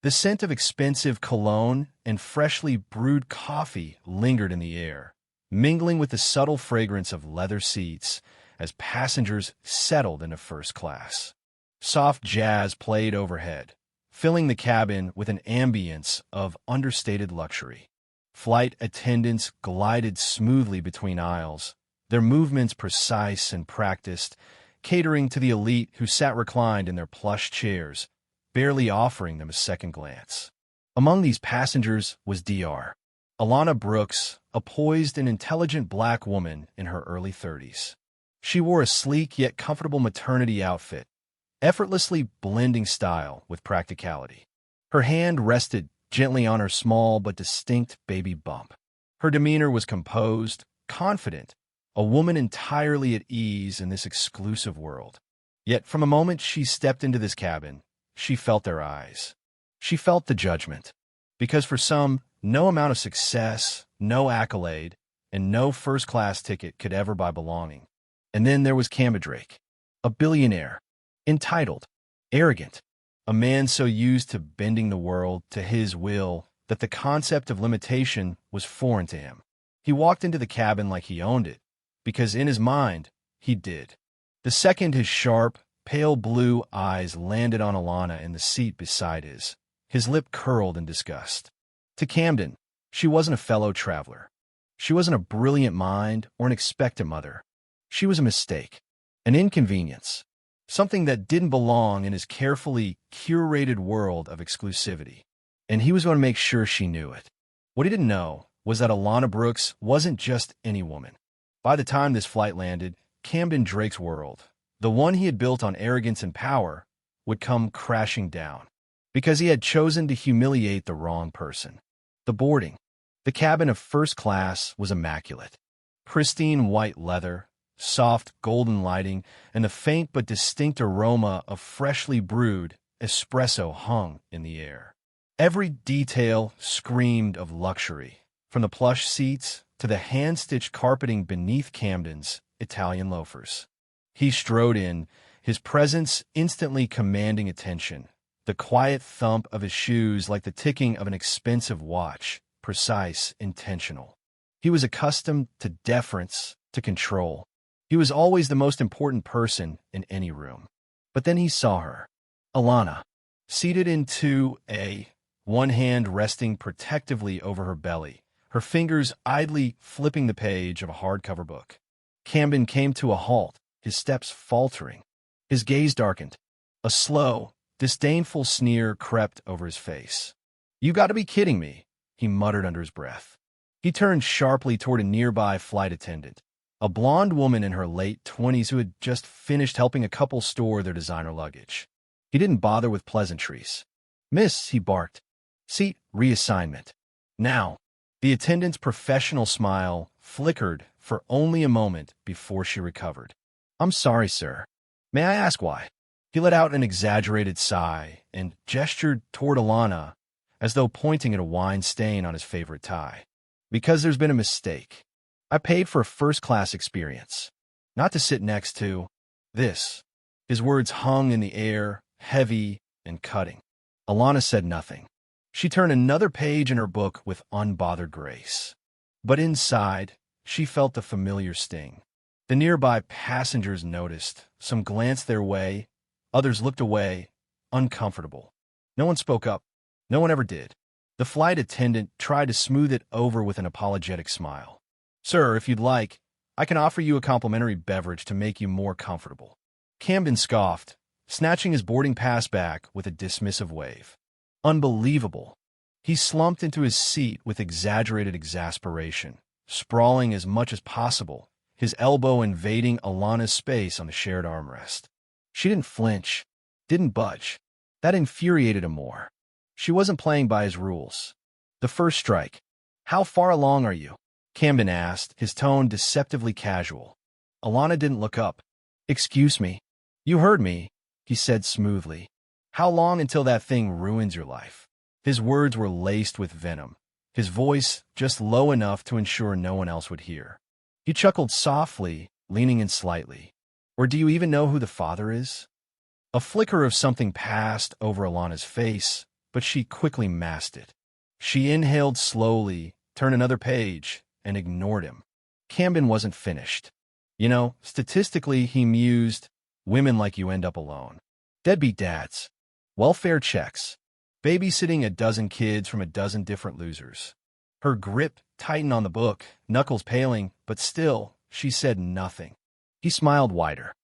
The scent of expensive cologne and freshly brewed coffee lingered in the air, mingling with the subtle fragrance of leather seats as passengers settled into first class. Soft jazz played overhead, filling the cabin with an ambience of understated luxury. Flight attendants glided smoothly between aisles, their movements precise and practiced, catering to the elite who sat reclined in their plush chairs, barely offering them a second glance. Among these passengers was Dr. Alana Brooks, a poised and intelligent black woman in her early 30s. She wore a sleek yet comfortable maternity outfit, effortlessly blending style with practicality. Her hand rested gently on her small but distinct baby bump. Her demeanor was composed, confident, a woman entirely at ease in this exclusive world. Yet from the moment she stepped into this cabin, she felt their eyes. She felt the judgment. Because for some, no amount of success, no accolade, and no first-class ticket could ever buy belonging. And then there was Drake, a billionaire, entitled, arrogant, a man so used to bending the world to his will that the concept of limitation was foreign to him. He walked into the cabin like he owned it, because in his mind, he did. The second his sharp, pale blue eyes landed on Alana in the seat beside his lip curled in disgust. To Camden, she wasn't a fellow traveler. She wasn't a brilliant mind or an expectant mother. She was a mistake, an inconvenience, something that didn't belong in his carefully curated world of exclusivity. And he was going to make sure she knew it. What he didn't know was that Alana Brooks wasn't just any woman. By the time this flight landed, Camden Drake's world, the one he had built on arrogance and power, would come crashing down. Because he had chosen to humiliate the wrong person. The boarding. The cabin of first class was immaculate. Pristine white leather, soft golden lighting, and the faint but distinct aroma of freshly brewed espresso hung in the air. Every detail screamed of luxury, from the plush seats to the hand-stitched carpeting beneath Camden's Italian loafers. He strode in, his presence instantly commanding attention, the quiet thump of his shoes like the ticking of an expensive watch, precise, intentional. He was accustomed to deference, to control. He was always the most important person in any room. But then he saw her, Alana, seated into one hand resting protectively over her belly, her fingers idly flipping the page of a hardcover book. Camden came to a halt, his steps faltering. His gaze darkened. A slow, disdainful sneer crept over his face. "You got to be kidding me," he muttered under his breath. He turned sharply toward a nearby flight attendant, a blonde woman in her late 20s who had just finished helping a couple store their designer luggage. He didn't bother with pleasantries. "Miss," he barked. "Seat reassignment. Now." The attendant's professional smile flickered for only a moment before she recovered. "I'm sorry, sir. May I ask why?" He let out an exaggerated sigh and gestured toward Alana as though pointing at a wine stain on his favorite tie. "Because there's been a mistake. I paid for a first-class experience, not to sit next to this." His words hung in the air, heavy and cutting. Alana said nothing. She turned another page in her book with unbothered grace. But inside, she felt the familiar sting. The nearby passengers noticed. Some glanced their way. Others looked away, uncomfortable. No one spoke up. No one ever did. The flight attendant tried to smooth it over with an apologetic smile. "Sir, if you'd like, I can offer you a complimentary beverage to make you more comfortable." Camden scoffed, snatching his boarding pass back with a dismissive wave. Unbelievable. He slumped into his seat with exaggerated exasperation, sprawling as much as possible, his elbow invading Alana's space on the shared armrest. She didn't flinch, didn't budge. That infuriated him more. She wasn't playing by his rules. The first strike. "How far along are you?" Camden asked, his tone deceptively casual. Alana didn't look up. "Excuse me." "You heard me," he said smoothly. "How long until that thing ruins your life?" His words were laced with venom, his voice just low enough to ensure no one else would hear. He chuckled softly, leaning in slightly. "Or do you even know who the father is?" A flicker of something passed over Alana's face, but she quickly masked it. She inhaled slowly, turned another page, and ignored him. Camden wasn't finished. You know, statistically, he mused, women like you end up alone. Deadbeat dads. Welfare checks. Babysitting a dozen kids from a dozen different losers. Her grip tightened on the book, knuckles paling, but still, she said nothing. He smiled wider.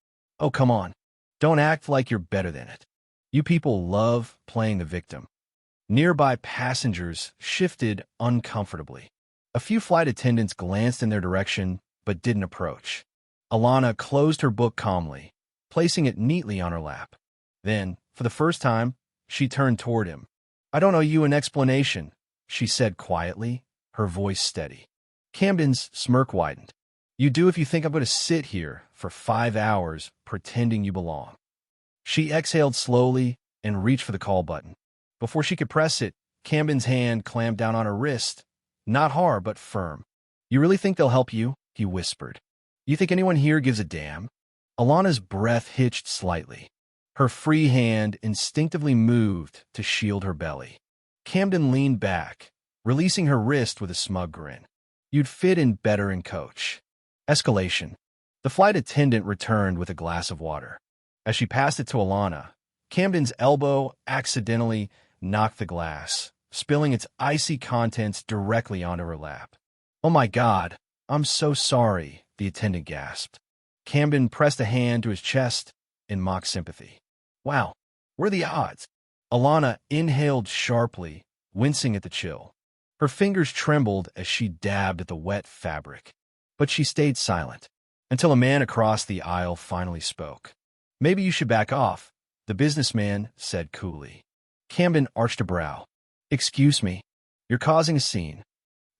Oh, come on. Don't act like you're better than it. You people love playing the victim. Nearby passengers shifted uncomfortably. A few flight attendants glanced in their direction, but didn't approach. Alana closed her book calmly, placing it neatly on her lap. Then, for the first time, she turned toward him. I don't owe you an explanation, she said quietly, her voice steady. Camden's smirk widened. You do if you think I'm going to sit here for 5 hours pretending you belong. She exhaled slowly and reached for the call button. Before she could press it, Camden's hand clamped down on her wrist, not hard but firm. You really think they'll help you? He whispered. You think anyone here gives a damn? Alana's breath hitched slightly. Her free hand instinctively moved to shield her belly. Camden leaned back, releasing her wrist with a smug grin. You'd fit in better in coach. Escalation. The flight attendant returned with a glass of water. As she passed it to Alana, Camden's elbow accidentally knocked the glass, spilling its icy contents directly onto her lap. Oh my God, I'm so sorry, the attendant gasped. Camden pressed a hand to his chest in mock sympathy. Wow, what are the odds? Alana inhaled sharply, wincing at the chill. Her fingers trembled as she dabbed at the wet fabric. But she stayed silent, until a man across the aisle finally spoke. Maybe you should back off, the businessman said coolly. Camden arched a brow. Excuse me, you're causing a scene.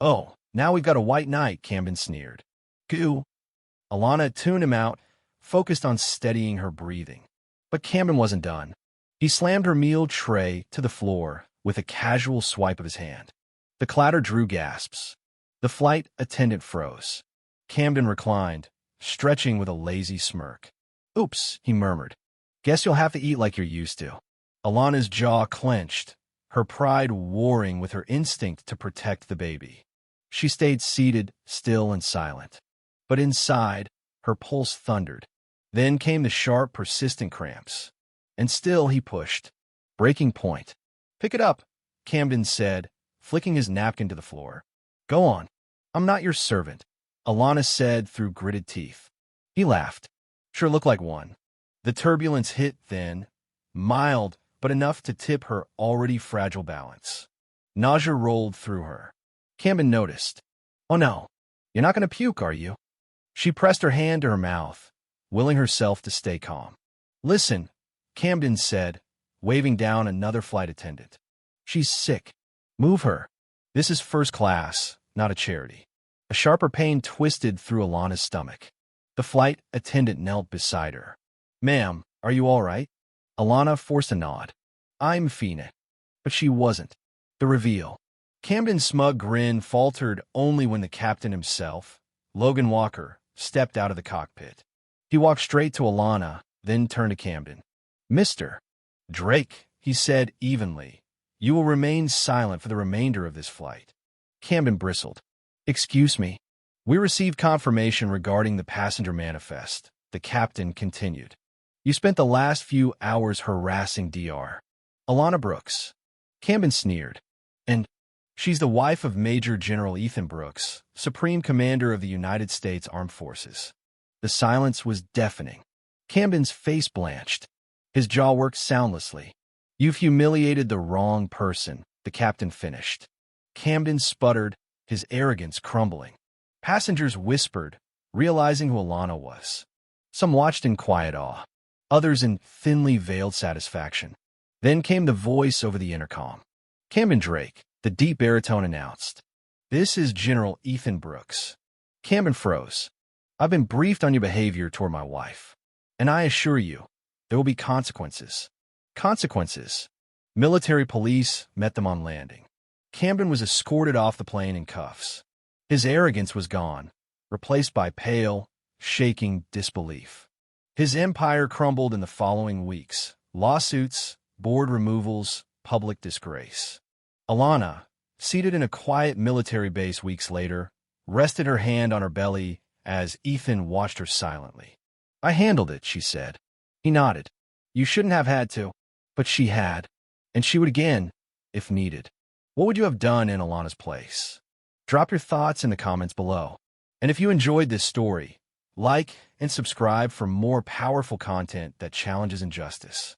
Oh, now we've got a white knight, Camden sneered. Goo. Alana tuned him out, focused on steadying her breathing. But Camden wasn't done. He slammed her meal tray to the floor with a casual swipe of his hand. The clatter drew gasps. The flight attendant froze. Camden reclined, stretching with a lazy smirk. Oops, he murmured. Guess you'll have to eat like you're used to. Alana's jaw clenched, her pride warring with her instinct to protect the baby. She stayed seated, still and silent. But inside, her pulse thundered. Then came the sharp, persistent cramps. And still he pushed. Breaking point. Pick it up, Camden said, flicking his napkin to the floor. Go on. I'm not your servant, Alana said through gritted teeth. He laughed. Sure looked like one. The turbulence hit then, mild, but enough to tip her already fragile balance. Nausea rolled through her. Camden noticed. Oh no, you're not going to puke, are you? She pressed her hand to her mouth, willing herself to stay calm. Listen, Camden said, waving down another flight attendant. She's sick. Move her. This is first class, not a charity. A sharper pain twisted through Alana's stomach. The flight attendant knelt beside her. Ma'am, are you all right? Alana forced a nod. I'm fine. But she wasn't. The reveal. Camden's smug grin faltered only when the captain himself, Logan Walker, stepped out of the cockpit. He walked straight to Alana, then turned to Camden. Mr. Drake, he said evenly, you will remain silent for the remainder of this flight. Camden bristled. Excuse me. We received confirmation regarding the passenger manifest, the captain continued. You spent the last few hours harassing Dr. Alana Brooks. Camden sneered. And she's the wife of Major General Ethan Brooks, Supreme Commander of the United States Armed Forces. The silence was deafening. Camden's face blanched. His jaw worked soundlessly. You've humiliated the wrong person, the captain finished. Camden sputtered, his arrogance crumbling. Passengers whispered, realizing who Alana was. Some watched in quiet awe, others in thinly veiled satisfaction. Then came the voice over the intercom. Camden Drake, the deep baritone announced. This is General Ethan Brooks. Camden froze. I've been briefed on your behavior toward my wife, and I assure you, there will be consequences. Consequences. Military police met them on landing. Camden was escorted off the plane in cuffs. His arrogance was gone, replaced by pale, shaking disbelief. His empire crumbled in the following weeks. Lawsuits, board removals, public disgrace. Alana, seated in a quiet military base weeks later, rested her hand on her belly as Ethan watched her silently. "I handled it," she said. He nodded. "You shouldn't have had to." But she had, and she would again, if needed. What would you have done in Alana's place? Drop your thoughts in the comments below. And if you enjoyed this story, like and subscribe for more powerful content that challenges injustice.